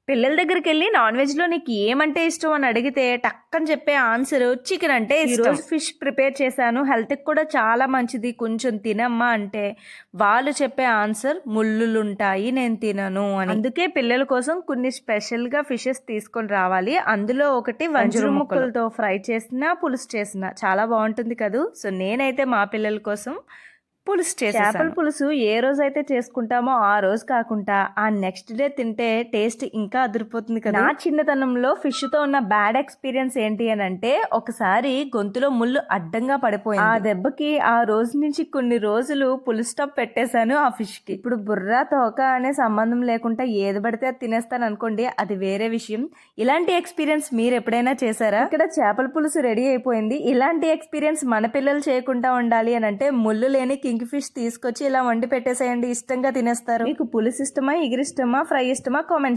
పిల్లల దగ్గరికెళ్ళి నాన్ వెజ్‌లో నీకు ఏమంటే ఇష్టం అని అడిగితే టక్కని చెప్పే ఆన్సరు చికెన్ అంటే ఇష్టం. ఈరోజు ఫిష్ ప్రిపేర్ చేశాను. హెల్త్‌కి కూడా చాలా మంచిది. కొంచెం తినమ్మా అంటే వాళ్ళు చెప్పే ఆన్సర్ ముల్లులుంటాయి నేను తినను అని. అందుకే పిల్లల కోసం కొన్ని స్పెషల్‌గా ఫిషెస్ తీసుకొని రావాలి. అందులో ఒకటి వంజరం ముక్కలతో ఫ్రై చేసినా, పులుసు చేసినా చాలా బావుంటుంది కదూ! సో నేనైతే మా పిల్లల కోసం పులుసు చేసేసాను. చేపల పులుసు ఏ రోజైతే చేసుకుంటామో ఆ రోజు కాకుండా ఆ నెక్స్ట్ డే తింటే టేస్ట్ ఇంకా అదిరిపోతుంది కదా. నా చిన్నతనంలో ఫిష్ తో ఉన్న బ్యాడ్ ఎక్స్పీరియన్స్ ఏంటి అని అంటే ఒకసారి గొంతులో ముళ్ళు అడ్డంగా పడిపోయింది. ఆ దెబ్బకి ఆ రోజు నుంచి కొన్ని రోజులు పుల్ స్టాప్ పెట్టేశాను ఆ ఫిష్ కి. ఇప్పుడు బుర్ర తోక అనే సంబంధం లేకుండా ఏది పడితే అది తినేస్తాను అనుకోండి, అది వేరే విషయం. ఇలాంటి ఎక్స్పీరియన్స్ మీరు ఎప్పుడైనా చేశారా? ఇక్కడ చేపల పులుసు రెడీ అయిపోయింది. ఇలాంటి ఎక్స్పీరియన్స్ మన పిల్లలు చేయకుండా ఉండాలి అని అంటే ముళ్ళు లేని కింగ్ ఫిష్ తీసుకొచ్చి ఇలా వండి పెట్టేసేయండి, ఇష్టంగా తినేస్తారు. మీకు పులుసు ఇష్టమా, ఎగిరిష్టమా, ఫ్రై ఇష్టమా? కామెంట్